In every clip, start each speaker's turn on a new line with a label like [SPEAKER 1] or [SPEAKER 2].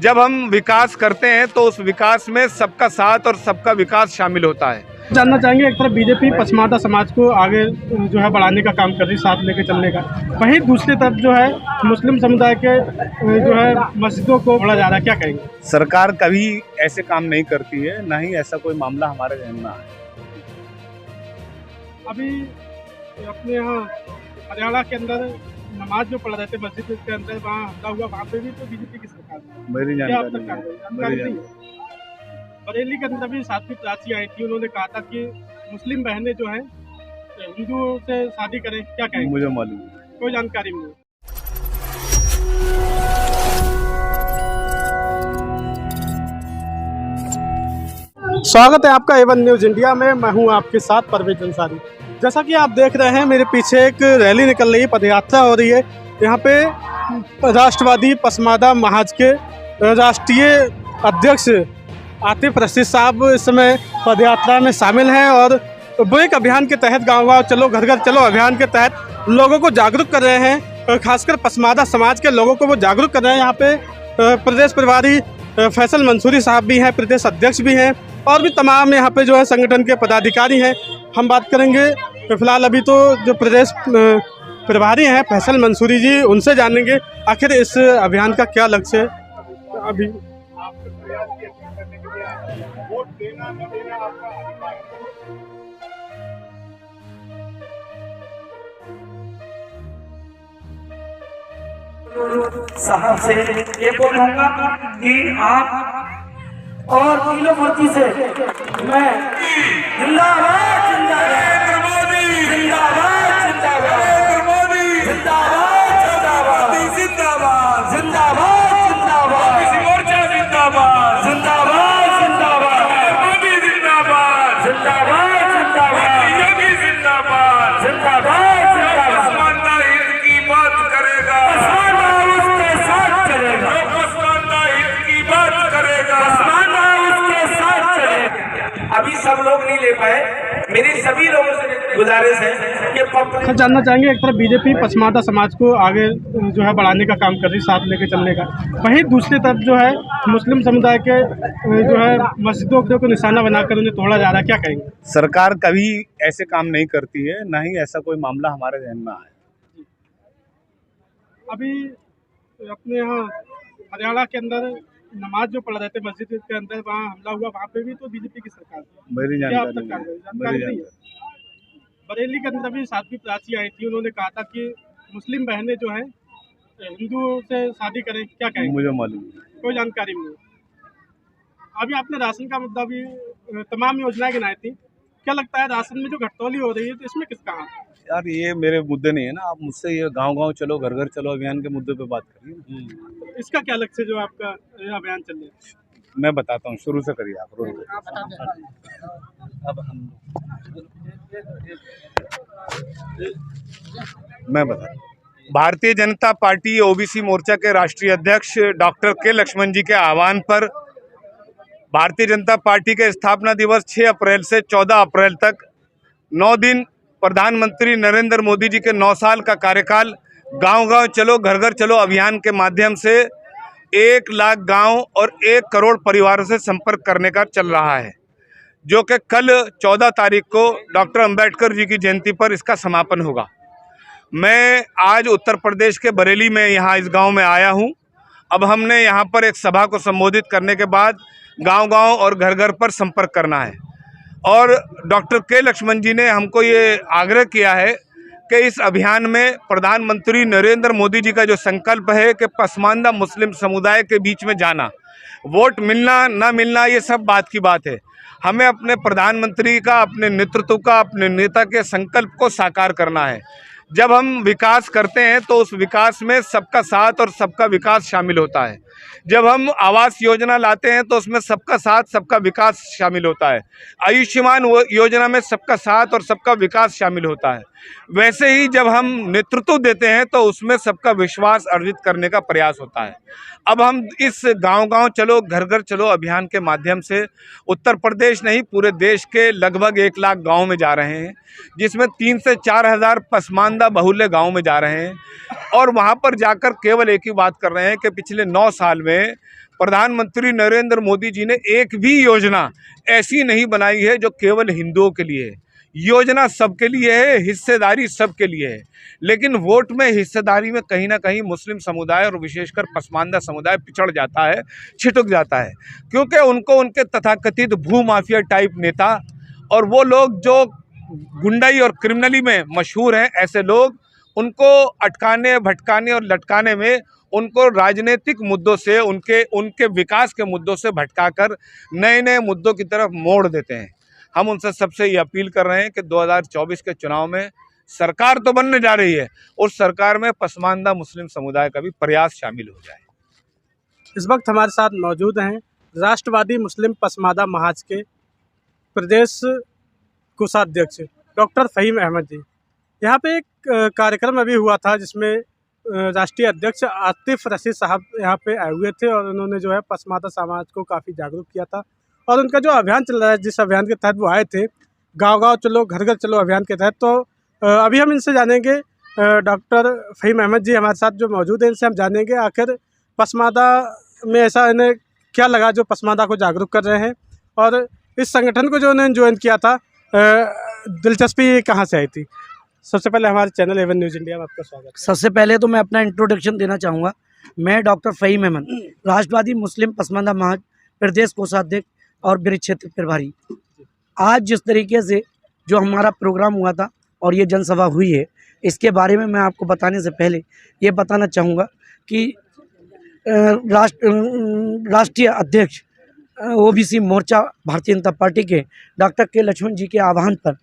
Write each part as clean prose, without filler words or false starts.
[SPEAKER 1] जब हम विकास करते हैं तो उस विकास में सबका साथ और सबका विकास शामिल होता है।
[SPEAKER 2] जानना चाहेंगे, एक तरफ बीजेपी पसमार्दा समाज को आगे जो है बढ़ाने का काम कर रही है, साथ लेके चलने का, वहीं दूसरी तरफ जो है मुस्लिम समुदाय के जो है मस्जिदों को बढ़ा जा रहा है, क्या कहेंगे?
[SPEAKER 1] सरकार कभी ऐसे काम नहीं करती है, ना ही ऐसा कोई मामला हमारे ध्यान में है।
[SPEAKER 2] अभी अपने यहाँ हरियाणा के अंदर नमाज जो पढ़ रहे थे मस्जिद के अंदर, वहाँ हमला हुआ, वहाँ पे भी तो बीजेपी की सरकार है।
[SPEAKER 1] मेरी
[SPEAKER 2] क्या अब तक
[SPEAKER 1] जानकारी
[SPEAKER 2] नहीं है? बरेली के अंदर भी साध्वी प्राची आई थी, उन्होंने कहा था कि मुस्लिम बहनें जो हैं हिंदुओं से शादी करें, क्या कहेंगे?
[SPEAKER 1] मुझे मालूम है।
[SPEAKER 2] कोई जानकारी नहीं है। स्वागत है आपका A1 न्यूज़ इंडिया में। मैं हूं आपके साथ परवेज अंसारी। जैसा कि आप देख रहे हैं, मेरे पीछे एक रैली निकल रही है, पदयात्रा हो रही है। यहाँ पे राष्ट्रवादी पसमार्दा महाज के राष्ट्रीय अध्यक्ष आतिफ रशीद साहब इस समय पदयात्रा में शामिल हैं और वो एक अभियान के तहत गाँव-गाँव चलो घर घर चलो अभियान के तहत लोगों को जागरूक कर रहे हैं। खासकर पसमार्दा समाज के लोगों को वो जागरूक कर रहे हैं। यहाँ पे प्रदेश प्रभारी फैसल मंसूरी साहब भी हैं, प्रदेश अध्यक्ष भी हैं और भी तमाम यहाँ पे जो है संगठन के पदाधिकारी हैं। हम बात करेंगे फिलहाल अभी तो जो प्रदेश प्रभारी हैं फैसल मंसूरी जी, उनसे जानेंगे आखिर इस अभियान का क्या लक्ष्य है। अभी
[SPEAKER 3] साहब से ये बोलूंगा कि आप और तीनों मूर्ति से मैं जिंदाबाद जिंदाबाद मोदी, जिंदाबाद जिंदाबाद मोदी, जिंदाबाद जिंदाबाद जिंदाबाद जिंदाबाद जिंदाबाद मोर्चा जिंदाबाद जिंदाबाद जिंदाबाद मोदी जिंदाबाद जिंदाबाद जिंदाबाद योगी जिंदाबाद जिंदाबाद जिंदाबाद। पसमार्दा हित की बात करेगा, पसमार्दा उसके साथ चलेगा, पसमार्दा हित की बात करेगा, पसमार्दा उसके साथ चलेगा। अभी सब लोग नहीं ले पाए, मेरी सभी लोगों से गुजारिश है कि
[SPEAKER 2] जानना चाहेंगे, एक तरफ बीजेपी पसमार्दा समाज को आगे जो है बढ़ाने का काम कर रही है, साथ लेके चलने का, वहीं दूसरी तरफ जो है मुस्लिम समुदाय के जो है मस्जिदों को निशाना बनाकर उन्हें तोड़ा जा रहा है, क्या कहेंगे?
[SPEAKER 1] सरकार कभी ऐसे काम नहीं करती है, ना ही ऐसा कोई मामला हमारे ध्यान में है।
[SPEAKER 2] अभी अपने यहाँ हरियाणा के अंदर नमाज जो पढ़ रहे थे मस्जिद के अंदर, वहाँ हमला हुआ, वहाँ पे भी तो बीजेपी की सरकार है।
[SPEAKER 1] मेरी
[SPEAKER 2] क्या अब तक
[SPEAKER 1] जानकारी
[SPEAKER 2] नहीं है? बरेली के अंदर भी साध्वी प्राची आई थी, उन्होंने कहा था कि मुस्लिम बहनें जो हैं हिंदुओं से शादी करें, क्या कहेंगे?
[SPEAKER 1] मुझे मालूम है।
[SPEAKER 2] कोई जानकारी नहीं है। अभी आपने राशन का मुद्दा भी तमाम योजनाएं गिनाई थी, क्या लगता है राशन में जो घटतौली हो रही है तो इसमें किसका हाथ है?
[SPEAKER 1] यार ये मेरे मुद्दे नहीं है ना, आप मुझसे ये गांव-गांव चलो घर घर चलो अभियान के मुद्दे पे बात करिए।
[SPEAKER 2] तो इसका क्या लक्ष्य जो आपका ये अभियान चल रहा है?
[SPEAKER 1] मैं बताता हूँ, शुरू से करिए आप। अब हम मैं बता भारतीय जनता पार्टी ओबीसी मोर्चा के राष्ट्रीय अध्यक्ष डॉक्टर के लक्ष्मण जी के आह्वान पर भारतीय जनता पार्टी के स्थापना दिवस 6 अप्रैल से 14 अप्रैल तक 9 दिन प्रधानमंत्री नरेंद्र मोदी जी के 9 साल का कार्यकाल गांव-गांव चलो घर घर चलो अभियान के माध्यम से 1 लाख गांव और 1 करोड़ परिवारों से संपर्क करने का चल रहा है, जो कि कल 14 तारीख को डॉक्टर अंबेडकर जी की जयंती पर इसका समापन होगा। मैं आज उत्तर प्रदेश के बरेली में यहाँ इस गांव में आया हूँ। अब हमने यहाँ पर एक सभा को संबोधित करने के बाद गांव-गांव और घर घर पर संपर्क करना है और डॉक्टर के लक्ष्मण जी ने हमको ये आग्रह किया है कि इस अभियान में प्रधानमंत्री नरेंद्र मोदी जी का जो संकल्प है कि पसमार्दा मुस्लिम समुदाय के बीच में जाना, वोट मिलना ना मिलना ये सब बात की बात है। हमें अपने प्रधानमंत्री का, अपने नेतृत्व का, अपने नेता के संकल्प को साकार करना है। जब हम विकास करते हैं तो उस विकास में सबका साथ और सबका विकास शामिल होता है। जब हम आवास योजना लाते हैं तो उसमें सबका साथ सबका विकास शामिल होता है। आयुष्मान योजना में सबका साथ और सबका विकास शामिल होता है। वैसे ही जब हम नेतृत्व देते हैं तो उसमें सबका विश्वास अर्जित करने का प्रयास होता है। अब हम इस गांव-गांव चलो घर घर चलो अभियान के माध्यम से उत्तर प्रदेश नहीं पूरे देश के लगभग 1 लाख गाँव में जा रहे हैं, जिसमें 3 से 4 हज़ार पसमार्दा बहुल्य गाँव में जा रहे हैं और वहाँ पर जाकर केवल एक ही बात कर रहे हैं कि पिछले 9 साल में प्रधानमंत्री नरेंद्र मोदी जी ने एक भी योजना ऐसी नहीं बनाई है जो केवल हिंदुओं के लिए है। योजना सबके लिए है, हिस्सेदारी सबके लिए है, लेकिन वोट में हिस्सेदारी में कहीं ना कहीं मुस्लिम समुदाय और विशेषकर पसमानदा समुदाय पिछड़ जाता है, छिटक जाता है, क्योंकि उनको उनके तथाकथित भूमाफिया टाइप नेता और वो लोग जो गुंडाई और क्रिमिनली में मशहूर हैं, ऐसे लोग उनको अटकाने, भटकाने और लटकाने में उनको राजनीतिक मुद्दों से, उनके विकास के मुद्दों से भटकाकर नए नए मुद्दों की तरफ मोड़ देते हैं। हम उनसे सबसे ये अपील कर रहे हैं कि 2024 के चुनाव में सरकार तो बनने जा रही है, उस सरकार में पसमानदा मुस्लिम समुदाय का भी प्रयास शामिल हो जाए।
[SPEAKER 2] इस वक्त हमारे साथ मौजूद हैं राष्ट्रवादी मुस्लिम पसमानदा महाज के प्रदेश कोषाध्यक्ष डॉक्टर फ़हीम अहमद जी। यहाँ पे एक कार्यक्रम अभी हुआ था जिसमें राष्ट्रीय अध्यक्ष आतिफ रशीद साहब यहाँ पे आए हुए थे और उन्होंने जो है पसमानदा समाज को काफ़ी जागरूक किया था। और उनका जो अभियान चल रहा है, जिस अभियान के तहत वो आए थे, गांव गांव चलो घर घर चलो अभियान के तहत, तो अभी हम इनसे जानेंगे, डॉक्टर फ़हीम अहमद जी हमारे साथ जो मौजूद हैं, इनसे हम जानेंगे आखिर पसमानदा में ऐसा इन्हें क्या लगा जो पसमानदा को जागरूक कर रहे हैं, और इस संगठन को जो उन्होंने ज्वाइन किया था, दिलचस्पी कहाँ से आई थी। सबसे पहले हमारे चैनल एवन न्यूज़ इंडिया में आपका स्वागत है।
[SPEAKER 4] सबसे पहले तो मैं अपना इंट्रोडक्शन देना चाहूँगा। मैं डॉक्टर फ़हीम अहमद, राष्ट्रवादी मुस्लिम पसमानदा महाज प्रदेश कोषाध्यक्ष और ब्रिज क्षेत्र प्रभारी। आज जिस तरीके से जो हमारा प्रोग्राम हुआ था और ये जनसभा हुई है, इसके बारे में मैं आपको बताने से पहले ये बताना चाहूँगा कि राष्ट्रीय अध्यक्ष ओबीसी मोर्चा भारतीय जनता पार्टी के डॉक्टर के लक्ष्मण जी के आह्वान पर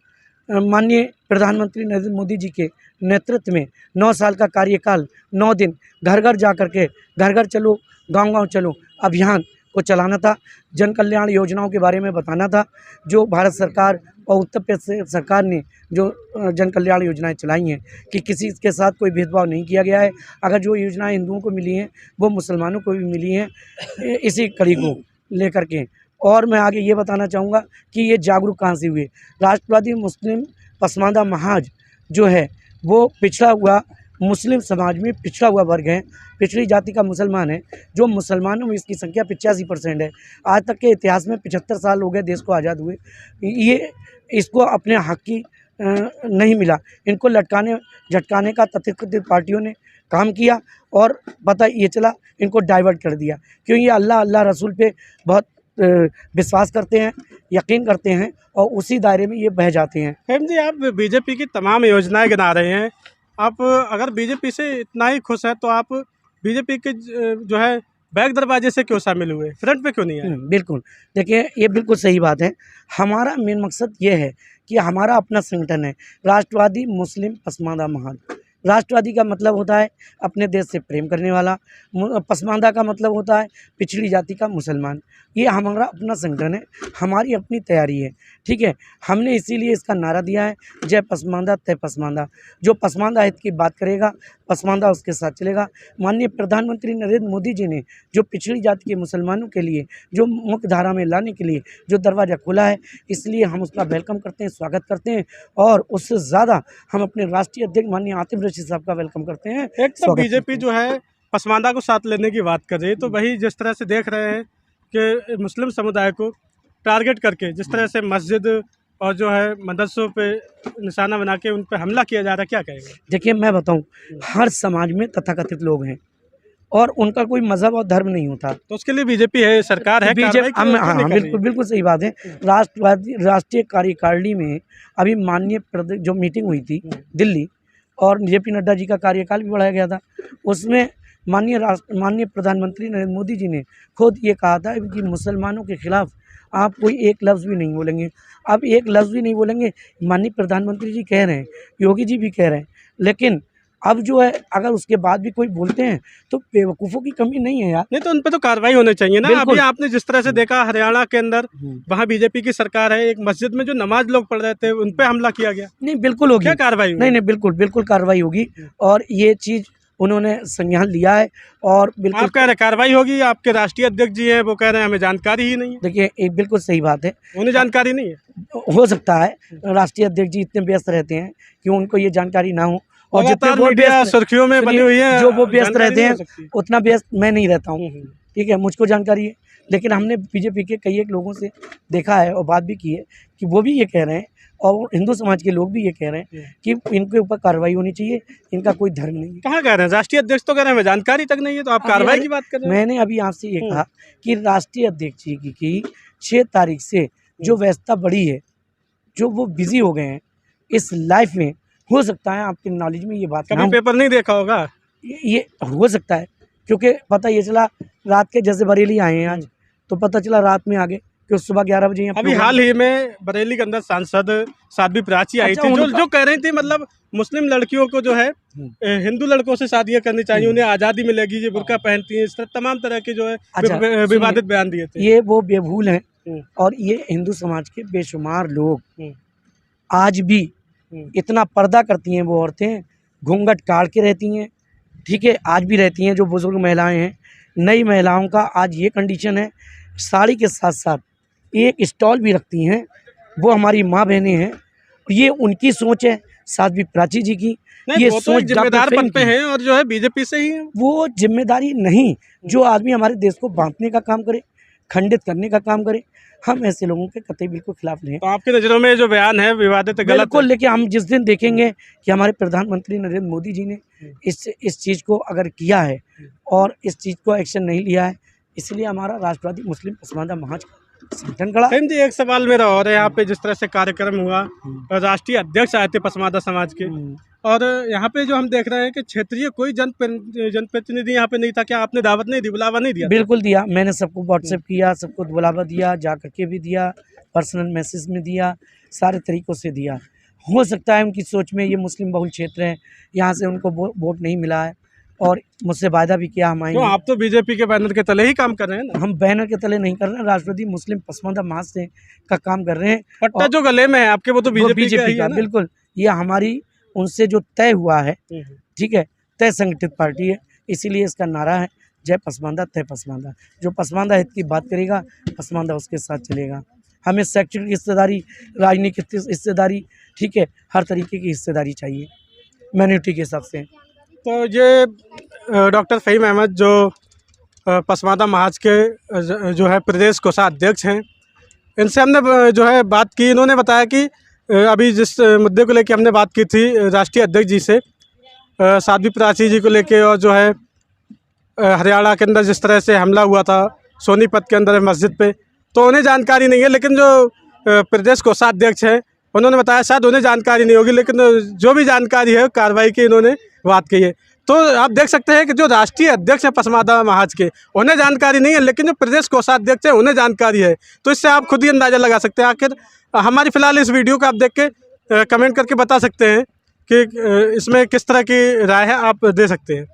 [SPEAKER 4] माननीय प्रधानमंत्री नरेंद्र मोदी जी के नेतृत्व में 9 साल का कार्यकाल 9 दिन घर घर जा कर के घर घर चलो गांव गांव चलो अभियान को चलाना था। जन कल्याण योजनाओं के बारे में बताना था, जो भारत सरकार और उत्तर प्रदेश सरकार ने जो जन कल्याण योजनाएं चलाई हैं कि किसी के साथ कोई भेदभाव नहीं किया गया है। अगर जो योजनाएं हिंदुओं को मिली हैं वो मुसलमानों को भी मिली हैं, इसी कड़ी को लेकर के। और मैं आगे ये बताना चाहूँगा कि ये जागरूक कहाँ से हुए। राष्ट्रवादी मुस्लिम पसमानदा महाज जो है वो पिछड़ा हुआ मुस्लिम समाज में पिछड़ा हुआ वर्ग है, पिछड़ी जाति का मुसलमान है, जो मुसलमानों में इसकी संख्या 85% है। आज तक के इतिहास में 75 साल हो गए देश को आज़ाद हुए, ये इसको अपने हक की नहीं मिला। इनको लटकाने झटकाने का तथाकथित पार्टियों ने काम किया और पता ये चला इनको डाइवर्ट कर दिया, क्योंकि ये अल्लाह रसूल पे बहुत विश्वास करते हैं, यकीन करते हैं और उसी दायरे में ये बह जाते हैं।
[SPEAKER 2] फ़हीम जी, आप बीजेपी की तमाम योजनाएं गिना रहे हैं, आप अगर बीजेपी से इतना ही खुश है तो आप बीजेपी के जो है बैक दरवाजे से क्यों शामिल हुए, फ्रंट पे क्यों नहीं आए?
[SPEAKER 4] बिल्कुल, देखिए ये बिल्कुल सही बात है। हमारा मेन मकसद ये है कि हमारा अपना संगठन है राष्ट्रवादी मुस्लिम पसमानदा महाज। राष्ट्रवादी का मतलब होता है अपने देश से प्रेम करने वाला, पसमानदा का मतलब होता है पिछड़ी जाति का मुसलमान। ये हमारा अपना संगठन है, हमारी अपनी तैयारी है, ठीक है। हमने इसीलिए इसका नारा दिया है, जय पसमानदा तय पसमानदा। जो पसमानदा हित की बात करेगा, पसमानदा उसके साथ चलेगा। माननीय प्रधानमंत्री नरेंद्र मोदी जी ने जो पिछड़ी जाति के मुसलमानों के लिए जो मुख्य धारा में लाने के लिए जो दरवाज़ा खोला है, इसलिए हम उसका वेलकम करते हैं, स्वागत करते हैं। और उससे ज़्यादा हम अपने राष्ट्रीय अध्यक्ष माननीय आतिफ रशीद साहब का वेलकम करते हैं।
[SPEAKER 2] एक तो बीजेपी जो है पसमानदा को साथ लेने की बात कर रही है, तो वही जिस तरह से देख रहे हैं कि मुस्लिम समुदाय को टारगेट करके जिस तरह से मस्जिद और जो है मदरसों पे निशाना बना के उन पे हमला किया जा रहा है, क्या कहेंगे?
[SPEAKER 4] देखिए मैं बताऊं, हर समाज में तथाकथित लोग हैं और उनका कोई मजहब और धर्म नहीं होता,
[SPEAKER 2] तो उसके लिए बीजेपी है, सरकार है,
[SPEAKER 4] बीजेपी। हाँ, बिल्कुल सही बात है। राष्ट्रीय कार्यकारिणी में अभी माननीय जो मीटिंग हुई थी दिल्ली, और जेपी नड्डा जी का कार्यकाल भी बढ़ाया गया था, उसमें माननीय प्रधानमंत्री नरेंद्र मोदी जी ने खुद ये कहा था कि मुसलमानों के खिलाफ आप कोई एक लफ्ज़ भी नहीं बोलेंगे। अब एक लफ्ज़ भी नहीं बोलेंगे, माननीय प्रधानमंत्री जी कह रहे हैं, योगी जी भी कह रहे हैं, लेकिन अब जो है अगर उसके बाद भी कोई बोलते हैं तो बेवकूफ़ों की कमी नहीं है यार।
[SPEAKER 2] नहीं तो उन पे तो कार्रवाई होनी चाहिए ना। अभी आपने जिस तरह से देखा हरियाणा के अंदर, वहाँ बीजेपी की सरकार है, एक मस्जिद में जो नमाज लोग पढ़ रहे थे उन पे हमला किया गया।
[SPEAKER 4] नहीं, बिल्कुल होगी,
[SPEAKER 2] क्या कार्रवाई?
[SPEAKER 4] नहीं, बिल्कुल कार्रवाई होगी और ये चीज़ उन्होंने संज्ञान लिया है और बिल्कुल।
[SPEAKER 2] आप कह रहे कार्रवाई होगी, आपके राष्ट्रीय अध्यक्ष जी हैं वो कह रहे हैं हमें जानकारी ही नहीं है।
[SPEAKER 4] देखिए ये बिल्कुल सही बात है,
[SPEAKER 2] उन्हें जानकारी नहीं है।
[SPEAKER 4] हो सकता है राष्ट्रीय अध्यक्ष जी इतने व्यस्त रहते हैं कि उनको ये जानकारी ना हो, और जितने
[SPEAKER 2] मीडिया सुर्खियों में बनी हुई है,
[SPEAKER 4] जो वो व्यस्त रहते हैं उतना व्यस्त मैं नहीं रहता हूँ, ठीक है, मुझको जानकारी है। लेकिन हमने बीजेपी के कई एक लोगों से देखा है और बात भी की है कि वो भी ये कह रहे हैं और हिंदू समाज के लोग भी ये कह रहे हैं कि इनके ऊपर कार्रवाई होनी चाहिए, इनका कोई धर्म नहीं है।
[SPEAKER 2] कहाँ कह रहे हैं? राष्ट्रीय अध्यक्ष तो कह रहे हैं हमें जानकारी तक नहीं है, तो आप कार्रवाई की बात कर रहे हैं।
[SPEAKER 4] मैंने अभी आपसे ये कहा कि राष्ट्रीय अध्यक्ष जी की 6 तारीख से जो व्यवस्था बढ़ी है, जो वो बिजी हो गए हैं इस लाइफ में, हो सकता है आपके नॉलेज में ये बात ना
[SPEAKER 2] कभी
[SPEAKER 4] हो,
[SPEAKER 2] पेपर नहीं देखा होगा।
[SPEAKER 4] ये हो सकता है, क्योंकि पता ये चला रात के, जैसे बरेली आए हैं आज, तो पता चला रात में आगे कि सुबह 11 बजे यहाँ
[SPEAKER 2] अभी
[SPEAKER 4] प्रोग्राम-
[SPEAKER 2] हाल ही में बरेली के अंदर सांसद साध्वी प्राची आई
[SPEAKER 4] अच्छा,
[SPEAKER 2] थी, जो
[SPEAKER 4] उनका-
[SPEAKER 2] जो कह रही थी मतलब मुस्लिम लड़कियों को जो है हिंदू लड़कों से शादियां करनी चाहिए, उन्हें आज़ादी मिलेगी, ये बुर्का पहनती है, इस तरह तमाम तरह के जो है
[SPEAKER 4] अच्छा,
[SPEAKER 2] विवादित बयान दिए थे।
[SPEAKER 4] ये वो बेभूल हैं और ये हिंदू समाज के बेशुमार लोग आज भी इतना पर्दा करती हैं, वो औरतें घूंघट काट के रहती हैं, ठीक है, आज भी रहती हैं। जो बुजुर्ग महिलाएं हैं, नई महिलाओं का आज ये कंडीशन है, साड़ी के साथ साथ एक स्टॉल भी रखती हैं, वो हमारी माँ बहनें हैं। ये उनकी सोच है साध्वी प्राची जी की,
[SPEAKER 2] नहीं,
[SPEAKER 4] ये
[SPEAKER 2] वो तो
[SPEAKER 4] सोच
[SPEAKER 2] एक जिम्मेदार
[SPEAKER 4] डॉक्टर
[SPEAKER 2] पद पे हैं और जो है बीजेपी से ही है।
[SPEAKER 4] वो जिम्मेदारी नहीं, जो आदमी हमारे देश को बांटने का काम करे, खंडित करने का काम करे, हम ऐसे लोगों के कतई बिल्कुल खिलाफ नहीं हैं।
[SPEAKER 2] तो आपकी नज़रों में जो बयान है विवादित है, गलत
[SPEAKER 4] बिल्कुल,
[SPEAKER 2] है।
[SPEAKER 4] लेकिन हम जिस दिन देखेंगे कि हमारे प्रधानमंत्री नरेंद्र मोदी जी ने इस चीज़ को अगर किया है और इस चीज़ को एक्शन नहीं लिया है, इसलिए हमारा राष्ट्रवादी मुस्लिम पसमानदा महाज संगठन खड़ा।
[SPEAKER 2] जी, एक सवाल मेरा और है, यहाँ पे जिस तरह से कार्यक्रम हुआ, राष्ट्रीय अध्यक्ष आए थे पसमादा समाज के, और यहाँ पे जो हम देख रहे हैं कि क्षेत्रीय कोई जनप्रतिनिधि यहाँ पे नहीं था। क्या आपने दावत नहीं दी, बुलावा नहीं दिया?
[SPEAKER 4] बिल्कुल दिया, मैंने सबको व्हाट्सएप किया, सबको बुलावा दिया, जा करके भी दिया, पर्सनल मैसेज में दिया, सारे तरीक़ों से दिया। हो सकता है उनकी सोच में ये मुस्लिम बहुल क्षेत्र है, यहाँ से उनको वोट नहीं मिला है, और मुझसे वायदा भी किया हम आएंगे।
[SPEAKER 2] आप तो बीजेपी के बैनर के तले ही काम कर रहे हैं ना।
[SPEAKER 4] हम बैनर के तले नहीं कर रहे हैं, राष्ट्रवादी मुस्लिम पसमानदा महाज से का काम कर रहे हैं।
[SPEAKER 2] पट्टा जो गले में है आपके, वो तो बीजेपी
[SPEAKER 4] का, बिल्कुल, ये हमारी उनसे जो तय हुआ है, ठीक है, तय संगठित पार्टी है, इसीलिए इसका नारा है जय पसमानदा तय पसमानदा। जो पसमानदा हित की बात करेगा, पसमानदा उसके साथ चलेगा। हमें शैक्षणिक हिस्सेदारी, राजनीतिक हिस्सेदारी, ठीक है, हर तरीके की हिस्सेदारी चाहिए माइनॉरिटी के हिसाब से।
[SPEAKER 2] तो ये डॉक्टर फ़हीम अहमद जो पसमानदा महाज के जो है प्रदेश कोषाध्यक्ष हैं, इनसे हमने जो है बात की। इन्होंने बताया कि अभी जिस मुद्दे को लेकर हमने बात की थी राष्ट्रीय अध्यक्ष जी से, साध्वी प्राची जी को लेके, और जो है हरियाणा के अंदर जिस तरह से हमला हुआ था सोनीपत के अंदर मस्जिद पे, तो उन्हें जानकारी नहीं है। लेकिन जो प्रदेश कोषाध्यक्ष हैं, उन्होंने बताया शायद उन्हें जानकारी नहीं होगी, लेकिन जो भी जानकारी है कार्रवाई की इन्होंने बात की है। तो आप देख सकते हैं कि जो राष्ट्रीय अध्यक्ष है पसमानदा महाज के, उन्हें जानकारी नहीं है, लेकिन जो प्रदेश कोषाध्यक्ष है उन्हें जानकारी है। तो इससे आप खुद ही अंदाज़ा लगा सकते हैं। आखिर हमारी फ़िलहाल इस वीडियो को आप देख के कमेंट करके बता सकते हैं कि इसमें किस तरह की राय है, आप दे सकते हैं।